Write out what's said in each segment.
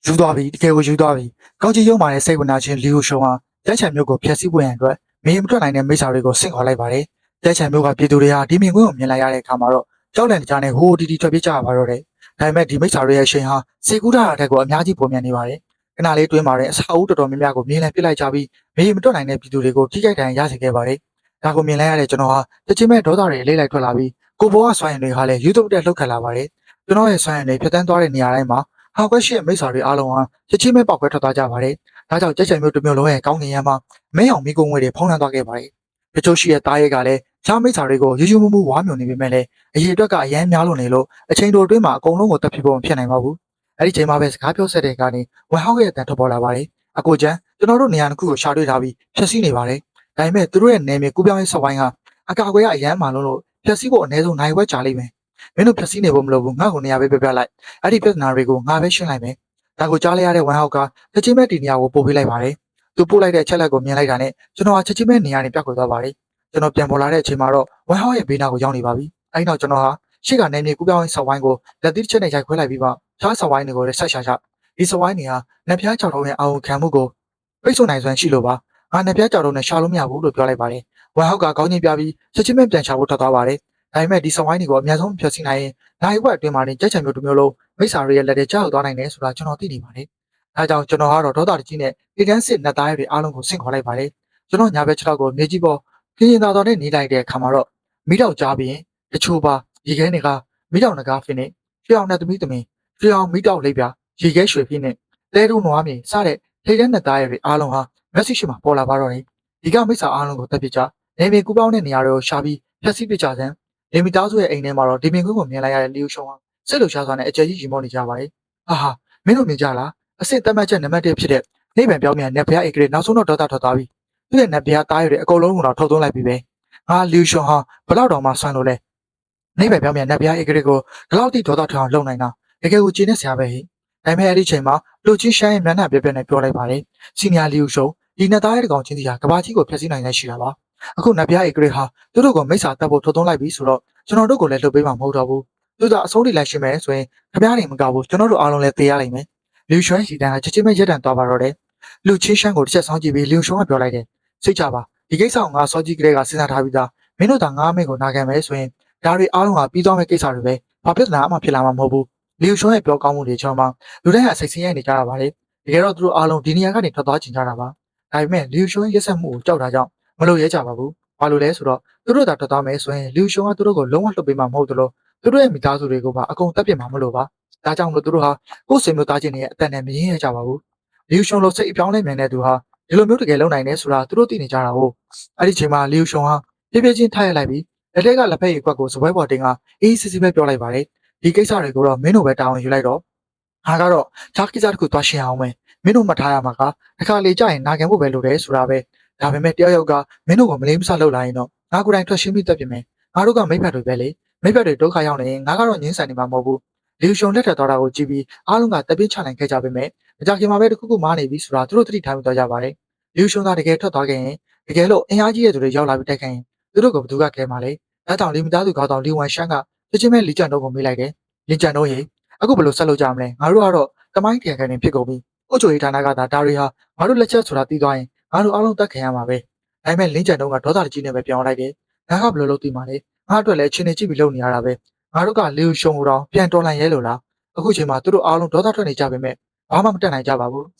ယူသွားပြီတကယ်ကိုယူသွားပြီကောင်းချီးရုံမာတဲ့စိတ်ဝနာချင်းလီယိုရှုံဟာတဲချန်မျိုးကိုဖျက်ဆီးပွင့်ရန်အတွက်မင်းမထွက်နိုင်တဲ့မိစ္ဆာတွေကိုဆင့်ခေါ်လိုက်ပါတယ်တဲချန်မျိုးကပြည်သူတွေဟာဒီမြင်ကွင်းကိုမြင်လိုက်ရတဲ့အခါမှာတော့ကြောက်လန့်ကြတဲ့ဟိုးတီတီထွက်ပြေးကြရပါတော့တယ်ဒါပေမဲ့ဒီမိစ္ဆာတွေရဲ့အချိန်ဟာစေကူးထားတာတက်ကိုအများကြီးပုံမြန်နေပါတယ်ခဏလေးတွင်းမှာတဲ့အစာအုပ်တော်တော်များများကိုမြင်လည်ပစ်လိုက်ကြပြီးမင်းမထွက်နိုင်တဲ့ပြည်သူတွေကိုထိခိုက်ဒဏ်ရာရစေခဲ့ပါတယ်ဒါကိုမြင်လိုက်ရတဲ့ကျွန်တော်ဟာတချင်မဲ့ဒေါသတွေအလေးလိုက်ထွက်လာပြီးကိုဘောကဆွမ်းရင်တွေဟာလည်းယူသွတက်လှုပ်ခတ်လာပါတယ်ကျွန်တော်ရဲ့ဆွမ်းရင်တွေဖြတ်တန်းသွားတဲ့နေရာတိုင်းမှာဟာကွက်ရှိရဲ့မိစ္ဆာတွေအားလုံးဟာချစ်ချင်းမဲ့ပောက်ခွဲထွက်သွားကြပါတယ်။ဒါကြောင့်ကြက်ချင်မျိုးတစ်မျိုးလုံးရဲ့ကောင်းကင်ရမ်းမှာမင်းအောင်မိကုံငွေတွေဖုံးလွှမ်းသွားခဲ့ပါတယ်။တချို့ရှိရဲ့သားရဲကလည်းချားမိစ္ဆာတွေကိုယူယူမမှုဝါမြုံနေပေမဲ့လည်းအရေးအတွက်ကအရန်များလို့နေလို့အချိန်တိုအတွင်းမှာအကုန်လုံးကိုတက်ဖြစ်ဖို့မဖြစ်နိုင်ပါဘူး။အဲ့ဒီချိန်မှာပဲစကားပြောဆက်တဲ့ကနေဝန်ဟောက်ရဲ့အတန်ထွက်ပေါ်လာပါတယ်။အကိုကျန်းကျွန်တော်တို့နေရာတစ်ခုကိုရှာတွေ့ထားပြီးဖြည့်ဆည်းနေပါတယ်။ဒါပေမဲ့သူတို့ရဲ့နေမြေကူးပြောင်းရေးဆော့ပိုင်းကအကာအကွယ်ကအရန်မှလို့ဖြည့်ဆည်းဖို့အနည်းဆုံးနိုင်ဝက်ကြာလိမ့်မယ်။မင်းတို့ဖြည့်ဆည်းနေဖို့မလိုဘူးငါ့ကိုနေရာပဲပြလိုက်။အဲ့ဒီပြဿနာတွေကိုငါပဲရှင်းလိုက်မယ်။ဒါကိုကြားလိုက်ရတဲ့ဝန်ဟောက်ကချက်ချင်းပဲဒီနေရာကိုပို့ပေးလိုက်ပါတယ်။သူပို့လိုက်တဲ့အချက်လက်ကိုမြင်လိုက်တာနဲ့ကျွန်တော်ဟာချက်ချင်းပဲနေရာနေပြောက်ကွယ်သွားပါတယ်။ကျွန်တော်ပြန်ပေါ်လာတဲ့အချိန်မှာတော့ဝန်ဟောက်ရဲ့ဘေးနားကိုရောက်နေပါပြီ။အဲဒီနောက်ကျွန်တော်ဟာရှေ့ကနေမြေကူးပြောင်းရေးဆော့ဝိုင်းကိုလက်သီးတစ်ချက်နဲ့ရိုက်ခွဲလိုက်ပြီးမှခြားဆော့ဝိုင်းတွေကိုလည်းဆက်ရှာချဒီဆော့ဝိုင်းတွေဟာလက်ဖျားကြောက်တုံးရဲ့အာရုံခံမှုကိုပိတ်ဆို့နိုင်စွမ်းရှိလို့ပါ။ငါလက်ဖျားကြောက်တုံးနဲ့ရှာလို့မရဘူးလို့ပြောလိုက်ပါတယ်။ဝန်ဟောက်ကခေါင်းချင်းပြပြီးချက်ချင်းပဲပြန်ချဖို့ထွက်သွားပါတယ်။ဒါပေမဲ့ဒီဆော့ဝိုင်းတွေကိုအများဆုံးဖျက်ဆီးနိုင်ရင်နိုင်ဝက်အတွင်းမှာနေကြက်ချံမျိုးတစ်မျိုးလုံးမိစ္ဆာတွေရဲ့လက်ထဲကျရောက်သွားနိုင်တယ်ဆိုတာကျွန်တော်သိနေပါတယ်။ဒါကြောင့်ကျွန်တော်ကတော့ဒေါသတကြီးနဲ့ပြည်တန်းစစ်နှစ်သားရဲတွေအားလုံးကိုဆင့်ခေါ်လိုက်ပါတယ်။ကျွန်တော်ညာဘက်ခြေထောက်ကိုမြေကြီးပေါ်ခင်းရင်သာတော်နဲ့နေလိုက်တဲ့အခါမှာတော့မိတော့ကြားပြီးရင်တချို့ပါရေခဲတွေကမိတော့ငကားဖင်းနဲ့ရွှေအောင်နဲ့သမီးရွှေအောင်မိတော့လိပ်ပြရေခဲရွှေဖင်းနဲ့တဲတုံးနွားမြေစတဲ့ထိတ်တဲ့နှစ်သားရဲတွေအားလုံးဟာမက်ဆေ့ချ်မှာပေါ်လာပါတော့တယ်။ဒီကမိစ္ဆာအားလုံးကိုတက်ပြကြနေပင်ကူပေါင်းတဲ့နေရာတွေကိုရှာပြီးဖျက်ဆီးပစ်ကြစမ်းနေမီသားစုရဲ့အိမ်ထဲမှာတော့ဒီပင်ကွင်းကိုမြင်လိုက်ရတဲ့လီယိုရှုံဟာစိတ်လှုပ်ရှားစွာနဲ့အကျယ်ကြီးရင်မောနေကြပါတယ်။ဟာမင်းတို့မြင်ကြလားအစ်စ်တက်မှတ်ချက်နံပါတ်1ဖြစ်တဲ့နေပင်ပြောင်းမြန်နက်ဖျားဧကရေနောက်ဆုံးတော့ဒေါသထွက်သွားပြီ။သူ့ရဲ့နက်ဖျားသားရည်တွေအကုန်လုံးကတော့ထုတ်သွင်းလိုက်ပြီပဲ။ငါလီယိုရှုံဟာဘလောက်တောင်မှဆွမ်းလို့လဲ။နေပင်ပြောင်းမြန်နက်ဖျားဧကရေကိုဒီလောက်ထိဒေါသထွက်အောင်လုပ်နိုင်တာတကယ်ကိုကျင်းနေစရာပဲဟိ။ဒါပေမဲ့အဲ့ဒီချိန်မှာလူချင်းရှမ်းရဲ့မျက်နှာပြပြနဲ့ပြောလိုက်ပါတယ်။စီနီယာလီယိုရှုံဒီနှစ်သားရဲ့ကောင်ချင်းစီဟာကဘာကြီးကိုဖျက်ဆီးနိုင်နိုင်ရှိတာပါ။အခုနက်ဖျားဧကရေဟာသူတို့ကိုမိစ္ဆာတက်ဖို့ထုတ်သွင်းလိုက်ပြီဆိုတော့ကျွန်တော်တို့ကိုလည်းလှုပ်ပေးမှာမဟုတ်တော့ဘူးသူသာအဆုံးထိလိုက်ရှိမယ်ဆိုရင်ခင်ဗျားတွေမကဘူးကျွန်တော်တို့အားလုံးလည်းသေရလိမ့်မယ်လီယူရွှန်စီတန်ကချက်ချင်းပဲရက်တန်သွားပါတော့တယ်လူချင်းရှမ်းကိုတစ်ချက်ဆောင်းကြည့်ပြီးလီယူရွှန်ကပြောလိုက်တယ်စိတ်ချပါဒီကိစ္စကိုငါစောကြီးကလေးကစဉ်းစားထားပြီးသားမင်းတို့သာငါးမိကိုနာခံမယ်ဆိုရင်ဒါတွေအားလုံးဟာပြီးသွားမယ့်ကိစ္စတွေပဲဘာပြဿနာမှဖြစ်လာမှာမဟုတ်ဘူးလီယူရွှန်ရဲ့ပြောကောင်းမှုတွေကျွန်တော်မှလူတိုင်းဟာစိတ်ဆင်းရဲနေကြတာပါလေတကယ်တော့သူတို့အားလုံးဒီနေရာကနေထွက်သွားချင်ကြတာပါဒါပေမဲ့လီယူရွှန်ရဲ့ရက်ဆက်မှုကိုကြောက်တာကြောင့်မလို့ရဲကြပါဘူးဘာလို့လဲဆိုတော့သူတို့သာထွက်သွားမယ်ဆိုရင်လီယူရှုံကသူတို့ကိုလုံးဝလှုပ်ပေးမှာမဟုတ်သလိုသူတို့ရဲ့မိသားစုတွေကိုပါအကုန်တက်ပြစ်မှာမလို့ပါဒါကြောင့်လို့သူတို့ဟာကိုယ်စင်မျိုးသားချင်းတွေရဲ့အသက်နဲ့မရင်းရကြပါဘူးလီယူရှုံလို့စိတ်အပြောင်းလဲမြန်တဲ့သူဟာဒီလိုမျိုးတကယ်လုံနိုင်တယ်ဆိုတာသူတို့သိနေကြတာဟုတ်အဲ့ဒီချိန်မှာလီယူရှုံဟာပြေးပြေးချင်းထားရလိုက်ပြီးလက်ထက်ကလက်ဖက်ရည်ကွက်ကိုစပွဲပေါ်တင်ကအေးစစ်စစ်ပဲပြောလိုက်ပါတယ်ဒီကိစ္စတွေကိုတော့မင်းတို့ပဲတာဝန်ယူလိုက်တော့ငါကတော့ခြားကိစ္စတစ်ခုသွားရှင်းအောင်မယ်မင်းတို့မှထားရမှာကတစ်ခါလေကြာရင်နာခံဖို့ပဲလိုတယ်ဆိုတာပဲဒါပေမဲ့တယောက်ယောက်ကမင်းတို့ကမလေးမဆလုပ်လာရင်တော့ငါကိုယ်တိုင်ထွက်ရှင်းပြီးတက်ပြင်မယ်ငါတို့ကမိဖက်တွေပဲလေမိဖက်တွေဒုက္ခရောက်နေရင်ငါကတော့ငင်းဆန်နေမှာမဟုတ်ဘူးလီယူရှုံလက်ထက်သွားတာကိုကြည့်ပြီးအားလုံးကတပင်းချနိုင်ခဲ့ကြပေမဲ့မကြခင်မှာပဲတခုခုမားနေပြီဆိုတာသူတို့သတိထားမိသွားကြပါတယ်လီယူရှုံကတကယ်ထွက်သွားခဲ့ရင်တကယ်လို့အင်အားကြီးတဲ့သူတွေရောက်လာပြီးတိုက်ခိုက်ရင်သူတို့ကဘသူကခဲမှာလဲဒါတောင်လီမသားသူကောင်းတောင်လီဝမ်ရှန်ကချက်ချင်းပဲလီကျန်တော့ကိုမေးလိုက်တယ်လီကျန်တော့ရေအခုဘယ်လိုဆက်လုပ်ကြမလဲငါတို့ကတော့တမိုင်းထရခံနေဖြစ်ကုန်ပြီအုတ်ချိုရေးဌာနကဒါတွေဟာငါတို့လက်ချက်ဆိုတာသိသွားရင်ငါတို့အားလုံးတက်ခံရမှာပဲဒါပေမဲ့လင်းကျန်တော့ကဒေါသတကြီးနဲ့ပဲပြောင်းလိုက်တယ်ငါကဘယ်လိုလုပ်သိမှာလဲငါအတွက်လည်းအချင်းချင်းကြည့်ပြီးလုပ်နေရတာပဲငါတို့ကလေယူရှုံကိုတော့ပြန်တော်လှန်ရဲလို့လားအခုချိန်မှာသူတို့အားလုံးဒေါသထွက်နေကြပေမဲ့ဘာမှမတက်နိုင်ကြပါဘူ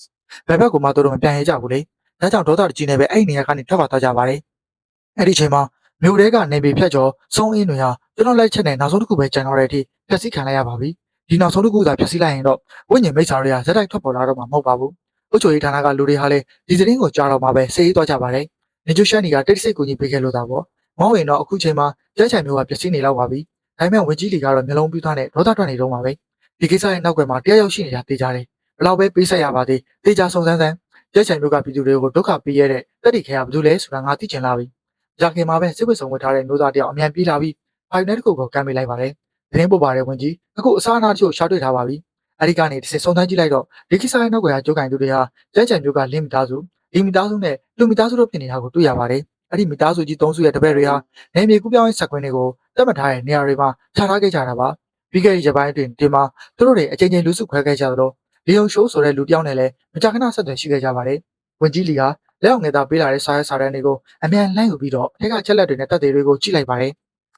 းဘယ်ဘက်ကမှသူတို့မပြန်ရဲကြဘူးလေဒါကြောင့်ဒေါသတကြီးနဲ့ပဲအဲ့ဒီနေရာကနေထွက်သွားကြပါတယ်အဲ့ဒီချိန်မှာမြို့တဲကနေပေဖြတ်ကျော်စုံအင်းတွေဟာကျွန်တော်လိုက်ချက်နဲ့နောက်ဆုံးတစ်ခုပဲကြံတော့တဲ့အထိဖျက်ဆီးခံလိုက်ရပါပြီဒီနောက်ဆုံးတစ်ခုသာဖျက်ဆီးလိုက်ရင်တော့ဝိညာဉ်မိတ်ဆာတွေကဇက်တိုက်ထွက်ပေါ်လာတော့မှာမဟုတ်ပါဘူးအုတ်ချိုရေးဌာနကလူတွေဟာလည်းဒီသတင်းကိုကြားတော့မှပဲစေးရေးသွားကြပါတယ်နေကျိုရှန်နီကတိတ်ဆိတ်ကိုကြီးပေးခဲ့လို့တာပေါ့မောင်းဝင်တော့အခုချိန်မှာကျဲချံမျိုးကပျက်စီးနေလောက်ပါပြီဒါပေမဲ့ဝင်ကြီးလီကတော့မျိုးလုံးပြူးသားနဲ့ဒေါသထွက်နေတော့မှာပဲဒီကိစ္စရဲ့နောက်ကွယ်မှာတရားရောက်ရှိနေတာသိကြတယ်ဘလောက်ပဲပေးဆက်ရပါသေးသိကြစုံစမ်းစမ်းကျဲချံမျိုးကပြည်သူတွေကိုဒုက္ခပေးရတဲ့တက်တိခဲကဘာလို့လဲဆိုတာငါသိချင်လာပြီရခင်မှာပဲစစ်ဝစ်ဆောင်ဝတ်ထားတဲ့မျိုးသားတယောက်အမြန်ပြေးလာပြီးဖိုင်နယ်တစ်ခုကိုကမ်းပေးလိုက်ပါတယ်သတင်းပို့ပါတယ်ဝင်ကြီးအခုအစားအစာတချို့ရှာတွေ့ထားပါပြီအဲဒီကနေတစ်စက်စုံစမ်းကြည့်လိုက်တော့ဒီကိစ္စရဲ့နောက်ကကြိုးကင်သူတွေဟာကျဲချံမျိုးကလင်းမိသားစုဒီမိသားစုနဲ့လူမိသားစုတို့ဖြစ်နေတာကိုတွေ့ရပါတယ်။အဲ့ဒီမိသားစုကြီး၃စုရဲ့တပည့်တွေဟာနေမြေကူးပြောင်းရေးဆက်ကွင်းတွေကိုတတ်မှတ်ထားတဲ့နေရာတွေမှာခြားထားခဲ့ကြတာပါ။ပြီးခဲ့တဲ့ရက်ပိုင်းအတွင်းဒီမှာသူတို့တွေအကြိမ်ကြိမ်လူစုခွဲခဲ့ကြသလို လီယုံရှိုးဆိုတဲ့လူတစ်ယောက်နဲ့လည်းမကြာခဏဆက်သွယ်ရှိခဲ့ကြပါတယ်ဝန်ကြီးလီဟာလက်အောင်ငယ်သားပေးလာတဲ့စာရွက်စာတမ်းတွေကိုအမြန်လှမ်းယူပြီးတော့အထက်ကချက်လက်တွေနဲ့တပ်တွေတွေကိုကြည့်လိုက်ပါတယ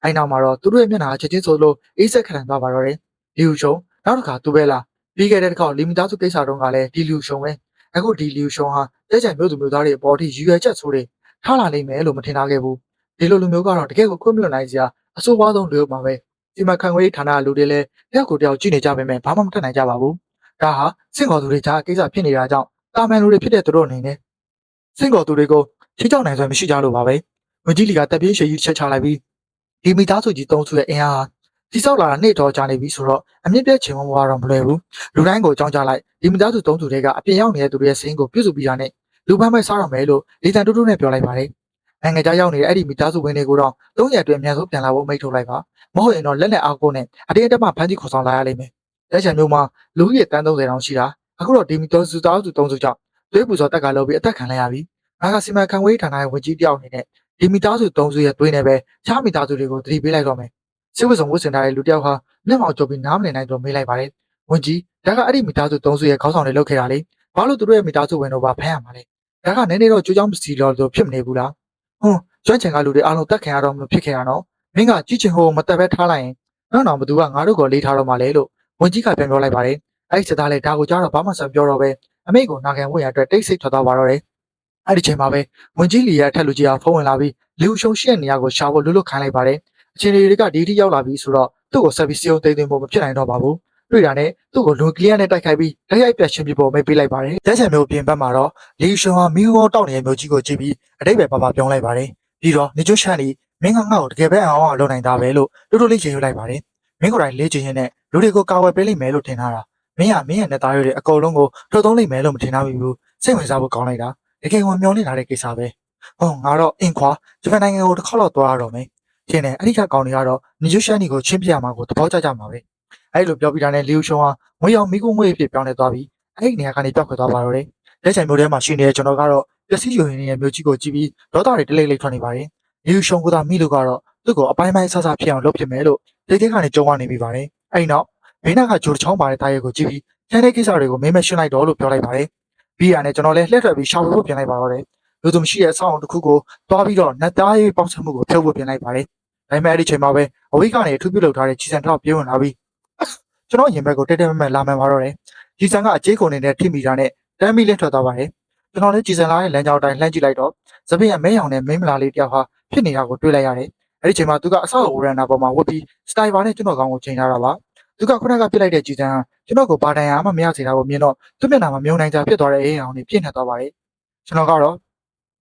်အဲ့နောက်မှာတော့သူတို့ရဲ့မျက်နှာချက်ချင်းဆိုလို့အေးဆက်ခံသွားပါတော့တယ်လီယုံရှုံနောက်တစ်ခါသူပဲလားပြီးခဲ့တဲ့တစ်ခါလီမီတာစုကိစ္စတုန်းကလည်းဒီလီယုံရှုံပဲအခုဒီလီယုံရှုံဟာတဲ့ချန်မျိုးသူမျိုးသားတွေအပေါ်ထိရည်ရွယ်ချက်ဆိုးတွေထားလာနိုင်မယ်လို့မထင်ထားခဲ့ဘူးဒီလိုလူမျိုးကတော့တကယ်ကိုခွင့်မလွတ်နိုင်စရာအဆိုးဝါးဆုံးလူပါပဲဒီမှာခံခွေးဌာနလူတွေလည်းတယောက်ကိုတယောက်ကြည့်နေကြပေမဲ့ဘာမှမတတ်နိုင်ကြပါဘူးဒါဟာစင့်ခေါ်သူတွေကြားကိစ္စဖြစ်နေတာကြောင့်တာမန်လူတွေဖြစ်တဲ့သူတို့အနေနဲ့စင့်ခေါ်သူတွေကိုထိကြောက်နိုင်စွမ်းမရှိကြလို့ပါပဲဝန်ကြီးလီကတပ်ပြေးရှည်ကြီးချက်ချလိုက်ပြီးဒီမိသားစုကြီးတုံးစုရဲ့အင်အားတိဆောက်လာတာနေ့တော်ကြာနေပြီဆိုတော့အမြင့်ပြည့်ချင်မွားတော့မလွယ်ဘူးလူတိုင်းကိုအကြောင်းကြားလိုက်ဒီမိသားစုတုံးစုတွေကအပြင်ရောက်နေတဲ့သူတွေရဲ့စိတ်ကိုပြုစုပြီးတာနဲ့လူပန်းပဲစားရမယ်လို့လေတံတူးတူးနဲ့ပြောလိုက်ပါတယ်နိုင်ငံခြားရောက်နေတဲ့အဲ့ဒီမိသားစုဝင်တွေကိုတော့၃ရက်အတွင်းအများဆုံးပြန်လာဖို့မိတ်ထုတ်လိုက်ပါမဟုတ်ရင်တော့လက်လက်အားကိုနဲ့အတင်းအဓမ္မဖမ်းဆီးခေါ်ဆောင်လာရလိမ့်မယ်လက်ချံမျိုးမှာလူကြီးရဲ့တန်း30တောင်ရှိတာအခုတော့ဒီမိသားစုသားစု3စုကြောင့်သွေးပူစော်တက်ကလုပ်ပြီးအသက်ခံလိုက်ရပြီငါကစီမံခန့်ခွဲဌာနရဲ့ဝန်ကြီးတယောက်အနေနဲ့ဒီမိသားစု3စုရဲ့သွေးနဲ့ပဲချားမိသားစုတွေကိုသတိပေးလိုက်တော့မယ်စစ်ဝတ်ဆောင်ဝတ်ဆင်ထားတဲ့လူတယောက်ဟာမျက်မှောင်ကျုပ်ပြီးနားမလည်နိုင်တော့မေးလိုက်ပါတယ်ဝန်ကြီးဒါကအဲ့ဒီမိသားစု3စုရဲ့ခေါင်းဆောင်တွေလုပ်ခဲ့တာလေဘာလို့သူတို့ရဲ့မိသားစုဝင်တော့ပါဖမ်းရမှာလဲဒါကနည်းနည်းတော့ကြိုးကြောင်းမစီတော့လို့ဖြစ်မနေဘူးလားဟွန်းကျွမ်းချင်ကလူတွေအားလုံးတက်ခံရတော့မလို့ဖြစ်ခဲ့တာနော်မင်းကကြည့်ချင်ဟိုမတက်ပဲထားလိုက်ရင်နောက်ဘသူကငါတို့ကိုလေးထားတော့မှလဲလို့ဝန်ကြီးကပြန်ပြောလိုက်ပါတယ်အဲ့ဒီစသားလေဒါကိုကြားတော့ဘာမှဆက်ပြောတော့ပဲအမိတ်ကိုနာခံဝင်ရအတွက်တိတ်ဆိတ်ထွက်သွားပါတော့တယ်အဲ့ဒီချိန်မှာပဲဝန်ကြီးလီရဲ့အထက်လူကြီးကဖုန်းဝင်လာပြီးလူရှုံရှက်နေရကိုရှာဖို့လွတ်လွတ်ခိုင်းလိုက်ပါတယ်အချင်းတွေကဒီထိရောက်လာပြီဆိုတော့သူ့ကိုဆက်ပြီးစီယုံသိမ်းသိမ်းဖို့မဖြစ်နိုင်တော့ပါဘူးတွေ့တာနဲ့သူ့ကိုလူကလီယာနဲ့တိုက်ခိုက်ပြီးတိုက်ရိုက်ပြတ်ရှင်းပြဖို့မိတ်ပေးလိုက်ပါတယ်လက်ချံမျိုးပြင်ပတ်မှာတော့လီရှုံဟာမီဂိုတောက်နေတဲ့မျိုးကြီးကိုကြည့်ပြီးအတိတ်ပဲပါပြောင်းလိုက်ပါတယ်ပြီးတော့နေကျွရှန်လီမင်းကငါ့ကိုတကယ်ပဲအောင်လုပ်နိုင်တာပဲလို့တူတူလေးချိန်ယူလိုက်ပါတယ်မင်းကိုယ်တိုင်လေးချင်ရင်နဲ့လူတွေကိုကာဝယ်ပေးလိမ့်မယ်လို့ထင်ထားတာမင်းရဲ့နဲ့သားရွတွေအကုန်လုံးကိုထုတ်သုံးလိမ့်မယ်လို့မထင်ထားမိဘူးစိတ်ဝင်စားဖို့ကောင်းလိုက်တာတကယ်ကိုမျောလင့်ထားတဲ့ကိစ္စပဲဟောငါတော့အင်ခွာဂျပန်နိုင်ငံကိုတစ်ခေါက်တော့သွားရတော့မယ်ထင်တယ်အဲ့ဒီကကောင်တွေကတော့နေကျွရှန်လီကိုချင်းပြရမှာကိုသဘောကျကြမှာပဲအဲ့လိုပြောပြတာနဲ့လီယိုရှုံဟာငွေရောင်မိကိုငွေအဖြစ်ပြောင်းလဲသွားပြီးအဲ့ဒီနေရာကနေပြောက်ခွေသွားပါတော့တယ်လက်ချံမျိုးထဲမှာရှိနေတဲ့ကျွန်တော်ကတော့ပျက်စီးယိုရင်းရဲ့မျိုးကြီးကိုကြည့်ပြီးဒေါသတွေတလိမ့်လိမ့်ထွက်နေပါတယ်လီယိုရှုံကသာမိလို့ကတော့သူ့ကိုအပိုင်းပိုင်းဆဆဖြစ်အောင်လုပ်ဖြစ်မယ်လို့တိတ်တိတ်ကနေကြုံနေပြီးပါတယ်အဲ့နောက်ဘေးနားကဂျိုးချောင်းပါတဲ့တားရဲကိုကြည့်ပြီးကျန်တဲ့ကိစ္စတွေကိုမင်းမရှင်းလိုက်တော့လို့ပြောလိုက်ပါတယ်ပြီးရတယ်ကျွန်တော်လည်းလှည့်ထွက်ပြီးရှောင်ဖို့ပြင်လိုက်ပါတော့တယ်လူသူမရှိတဲ့အဆောင်တစ်ခုကိုတွားပြီးတော့နတ်သားရေးပေါက်ချက်မှုကိုဖြုတ်ဖို့ပြင်လိုက်ပါတယ်ဒါပေမဲ့အဲ့ဒီချိန်မှာပဲအဝိကနေအထူးပြုလုပ်ထားတဲ့ချီစံထောက်ပြေးဝင်လာပြီးကျွန်တော်ရင်ဘက်ကိုတက်တက်မက်လာမှန်ပါတော့တယ်ချီစံကအကျေးကုန်နေတဲ့ထိမိတာနဲ့တမ်းပြီးလင်းထွက်သွားပါတယ်ကျွန်တော်လည်းချီစံလာတဲ့လမ်းကြောင်းတိုင်းလှမ်းကြည့်လိုက်တော့သပင်းရဲ့မဲရောင်နဲ့မင်းမလာလေးတယောက်ဟာဖြစ်နေတာကိုတွေ့လိုက်ရတယ်အဲ့ဒီချိန်မှာသူကအဆောက်အဦရန်နာပေါ်မှာဝတ်ပြီးစတိုင်ပါနဲ့ကျွန်တော်ကောင်းကိုချိန်ထားတာပါသူကခုနကပြစ်လိုက်တဲ့ကြည်စံဟာကျွန်တော်ကိုဘာတန်ရာမှမရစေတာကိုမြင်တော့သူ့မျက်နှာမှာမြုံနိုင်ကြဖြစ်သွားတဲ့အေးအောင်နဲ့ပြည့်နေသွားပါတယ်ကျွန်တော်ကတော့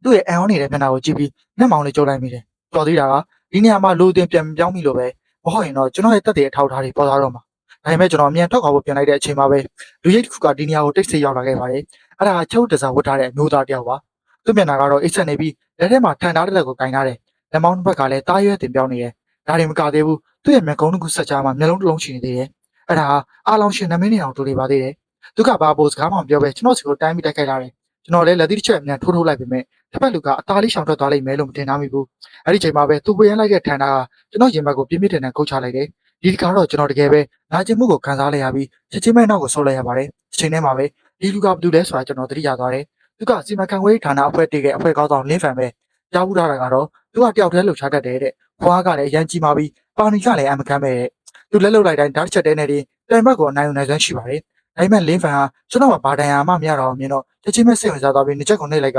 သူ့ရဲ့အံအောင်နေတဲ့မျက်နှာကိုကြည့်ပြီးမျက်မှောင်လေးကြိုးလိုက်မိတယ်တော်သေးတာကဒီနေရာမှာလူတင်ပြန်ပြောင်းပြီလို့ပဲမဟုတ်ရင်တော့ကျွန်တော်ရဲ့တက်တဲ့အထောက်အထားတွေပေါ်လာတော့မှာဒါပေမဲ့ကျွန်တော်အမြန်ထွက်ခွာဖို့ပြင်လိုက်တဲ့အချိန်မှာပဲလူရိတ်တစ်ခုကဒီနေရာကိုတိတ်ဆိတ်ရောက်လာခဲ့ပါတယ်အဲ့ဒါကချုပ်တစားဝတ်ထားတဲ့အမျိုးသားတစ်ယောက်ပါသူ့မျက်နှာကတော့အိတ်ဆက်နေပြီးလက်ထဲမှာထန်ထားတဲ့လက်ကိုကင်ထားတယ်လက်မောင်းတစ်ဖက်ကလည်းတားရွက်တင်ပြောင်းနေတယ်ဒါတွေမကသေးဘူးသူ့ရဲ့မျက်ကုံးတစ်ခုဆက်ချာမှာမျက်လုံးတစ်လုံးရှိနေသေးတယ်အဲ့ဒါအားလောင်ရှင်နမင်းနေအောင်တူနေပါသေးတယ်သူကဘာပို့စကားမှမပြောပဲကျွန်တော်စီကိုတိုင်းပြီးတိုက်ခိုက်လာတယ်ကျွန်တော်လည်းလက်သီးတစ်ချက်အမြန်ထိုးလိုက်ပေမဲ့တစ်ဖက်လူကအသားလေးရှောင်ထွက်သွားလိမ့်မယ်လို့မထင်ထားမိဘူးအဲ့ဒီချိန်မှာပဲသူဝေရမ်းလိုက်တဲ့ထန်တာကကျွန်တော်ရင်ဘတ်ကိုပြင်းပြထန်ထန်ကုတ်ချလိုက်တယ်ဒီတစ်ခါတော့ကျွန်တော်တကယ်ပဲနာကျင်မှုကိုခံစားလိုက်ရပြီးချက်ချင်းပဲနောက်ကိုဆုတ်လိုက်ရပါတယ်အချိန်ထဲမှာပဲဒီလူကဘာလုပ်လဲဆိုတာကျွန်တော်သတိရသွားတယ်သူကစီမံခန့်ခွဲဌာနအဖွဲ့တည်ခဲ့အဖွဲ့ကောင်းဆောင်လင်းဖန်ပဲကြားဘူးထားတာကတော့သူကတယောက်တည်းလှုပ်ရှားတတ်တယ်တဲ့ခွားကလည်းအရန်ကြီးမာပြီးပါနီကလည်းအမကမ်းပဲတဲ့သူလက်လုတ်လိုက်တိုင်းဓာတ်ချက်တဲနဲ့တင်တိုင်ဘက်ကိုအနိုင်စွမ်းရှိပါတယ်ဒါပေမဲ့လင်းဖန်ဟာကျွန်တော်ကဘာတန်ရာမှမရတော့မြင်တော့ချက်ချင်းပဲစိတ်ဝင်စားသွားပြီးနှစ်ချက်ကိုနှိပ်လိုက်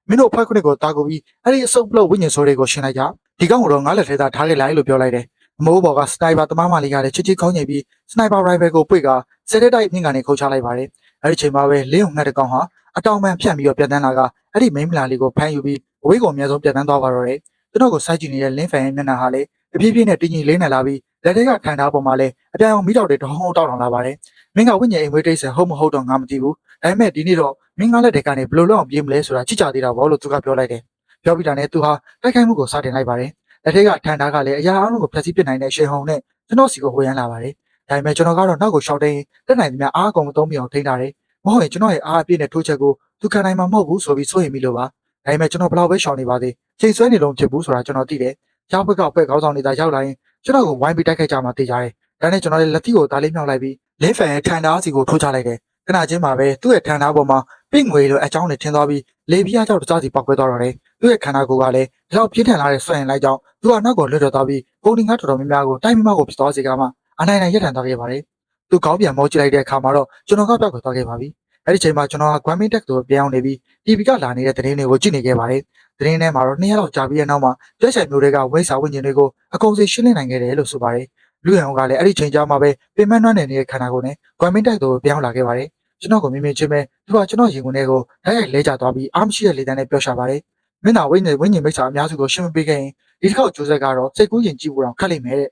ကမင်းတို့အဖွဲ့ခုနှစ်ကိုတာကိုပြီးအဲ့ဒီအစုပ်ပလုတ်ဝိညာဉ်ဆိုးတွေကိုရှင်းလိုက်ကြဒီကောင်ကတော့ငါးလက်ထဲသားထားခဲ့လိုက်လို့ပြောလိုက်တယ်အမိုးဘော်ကစနိုက်ပါသမားမလေးကလည်းချစ်ချစ်ခေါင်းငိတ်ပြီးစနိုက်ပါရိုင်ဖယ်ကိုပွေကစက်တက်တိုက်မြင့်ကနေခုတ်ချလိုက်ပါတယ်အဲ့ဒီချိန်မှာပဲလင်းုံငှက်တကောင်ဟာအတောင်ပံဖြတ်ပြီးတော့ပြန်တန်းလာကအဲ့ဒီမိန်းမလာလေးကိုဖမ်းယူပြီးအဝေးကိုအများဆုံးပြန်တန်းသွားပါတော့တယ်ကျွန်တော်ကိုစိုက်ကြည့်နေတဲ့လင်းဖန်ရဲ့မျက်နှာဟာလေတဖြည်းဖြည်းနဲ့တင်းကြီးလေးနဲ့လာပြီးလက်ထဲကခံထားပေါ်မှာလေအပြောင်မီးတောက်တွေတဟုံးတောက်လာပါတယ်မင်းကဝိညာဉ်အိမ်မွေးတိတ်ဆန်ဟုတ်မဟုတ်တော့ငါမသိဘူးဒါပေမဲ့ဒီနေ့တော့မင်းကလက်တွေကနေဘယ်လိုလုပ်အောင်ပြေးမလဲဆိုတာကြည့်ကြသေးတာဘောလို့သူကပြောလိုက်တယ်ပြောပြီးတာနဲ့သူဟာတိုက်ခိုက်မှုကိုစတင်လိုက်ပါတယ်လက်ထဲကထန်ထားကလည်းအရာအလုံးကိုဖျက်ဆီးပစ်နိုင်တဲ့ရှေဟုံနဲ့ကျွန်တော်စီကိုဝေရမ်းလာပါတယ်ဒါပေမဲ့ကျွန်တော်ကတော့နောက်ကိုရှောက်တင်းတက်နိုင်သမျှအားကုန်မသုံးမိအောင်ထိန်းထားတယ်မဟုတ်ရင်ကျွန်တော်ရဲ့အားအပြည့်နဲ့ထိုးချက်ကိုသူခံနိုင်မှာမဟုတ်ဘူးဆိုပြီးစိုးရိမ်မိလို့ပါဒါပေမဲ့ကျွန်တော်ဘယ်လောက်ပဲရှောင်နေပါသေးချိန်ဆွဲနေလို့ဖြစ်ဘူးဆိုတာကျွန်တော်သိတယ်ရောက်ဘက်ကပဲခေါင်းဆောင်နေတာရောက်လာရင်ကျွန်တော်ကိုဝိုင်းပြီးတိုက်ခိုက်ကြမှာသိကြတယ်ဒါနဲ့ကျွန်တော်လည်းလက်သီးကိုဒါလေးမြောက်လိုက်ပြီးလင်းဖန်ရဲ့ထန်သားစီကိုထိုးချလိုက်တယ် ခဏချင်းမှာပဲသူ့ရဲ့ခန္ဓာပေါ်မှာပြင့်ငွေလိုအကြောင်းနဲ့ထင်းသွားပြီးလေပြားကြောင့်တခြားစီပောက်ကွဲသွားတော့တယ်သူ့ရဲ့ခန္ဓာကိုယ်ကလည်းဒီလောက်ပြင်းထန်လာတဲ့ဆွဲရင်လိုက်ကြောင်းသူကနောက်ကိုလွတ်ထွက်သွားပြီးပုံတင်ကားတော်တော်များများကိုတိုင်းမမကိုဖြစ်သွားစေကမှအနိုင်နိုင်ရက်ထန်သွားခဲ့ပါတယ်သူကောင်းပြန်မောကြည့်လိုက်တဲ့အခါမှာတော့ကျွန်တော်ကပြောက်ကွယ်သွားခဲ့ပါပြီအဲ့ဒီချိန်မှာကျွန်တော်က Guamin Tech ကိုပြောင်းနေပြီး TV ကလာနေတဲ့သတင်းတွေကိုကြည့်နေခဲ့ပါတယ်သတင်းထဲမှာတော့2ရက်လောက်ကြာပြီးတဲ့နောက်မှာပြက်ဆိုင်မျိုးတွေကဝိစာဝိညာဉ်တွေကိုအကုန်စီရှင်းလင်းနိုင်ခဲ့တယ်လို့ဆိုပါတယ်လူရန်ကလည်းအဲ့ဒီချိန်ကြာမှာပဲပင်မနှွမ်းနေတဲ့ခန္ဓာကိုယ်နဲ့ Guamin Tech ကိုပြောင်းလာခဲ့ပါတယ်ကျွန်တော်ကိုမြင်မြင်ချင်းပဲသူကကျွန်တော်ရင်ကုန်တွေကိုဓာတ်ရိုက်လဲကျသွားပြီးအားမရှိတဲ့လေတန်းနဲ့ပြောရှာပါတယ်မင်းသားဝိညာဉ်မိတ်ဆွေအများစုကိုရှင်းမပေးခဲ့ရင်ဒီတစ်ခေါက်ကြိုးဆက်ကတော့စိတ်ကူးရင်ကြည့်ဖို့တော့ခက်လိမ့်မယ်တဲ့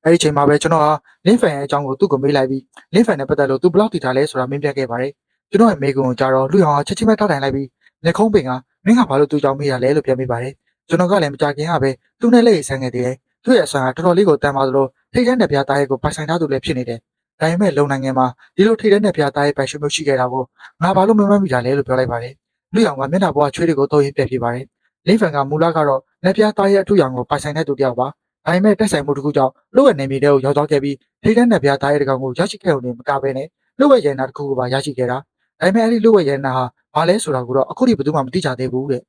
အဲ့ဒီချိန်မှာပဲကျွန်တော်ဟာလင်းဖန်ရဲ့အကြောင်းကိုသူ့ကိုမေးလိုက်ပြီးလင်းဖန်နဲ့ပတ်သက်လို့သူဘယ်လောက်တည်ထားလဲဆိုတာမင်းပြခဲ့ပါတယ်ကျွန်တော်ရဲ့မိကုံကိုကြားတော့လူရောင်ကချက်ချင်းပဲထောက်တိုင်လိုက်ပြီးလက်ခုံးပင်ကမင်းကဘာလို့သူ့ကြောင့်မေးရလဲလို့ပြန်မိပါတယ်ကျွန်တော်ကလည်းမကြခင်ကပဲသူ့နဲ့လက်ရည်ဆန်းခဲ့သေးတယ်သူ့ရဲ့အဆန်ကတော်တော်လေးကိုတန်ပါသလိုထိတ်တန်းတဲ့ပြားသားရဲ့ကိုပိုင်ဆိုင်ထားသူလည်းဖြစ်နေတယ်ဒါပေမဲ့လုံနိုင်ငံမှာဒီလိုထိတ်တန်းတဲ့ပြားသားရဲ့ပိုင်ရှင်မျိုးရှိခဲ့တာကိုငါဘာလို့မမှတ်မိတာလဲလို့ပြောလိုက်ပါတယ်လူရောင်ကမျက်နှာပေါ်ကချွေးတွေကိုသုံးရင်းပြက်ပြပါတယ်လင်းဖန်ကမူလကတော့လက်ပြားသားရဲ့အထူရောင်ကိုပိုင်ဆိုင်တဲ့သူတယောက်ပါဒါပေမဲ့တက်ဆိုင်မှုတစ်ခုကြောင့်လူ့ရဲ့နေမြေတွေကိုရောက်သွားခဲ့ပြီးထိတ်တန်းတဲ့ပြားသားရဲ့တကောင်ကိုရရှိခဲ့ုံနဲ့မကဘဲနဲ့လူ့ရဲ့ရန်နာတစ်ခုကိုပါရရှိခဲ့တာဒါပေမဲ့အဲ့ဒီလူ့ရဲ့ရန်နာဟာဘာလဲဆိုတာကိုတော့အခုထိဘယ်သူမှမသိကြသေးဘူးတဲ့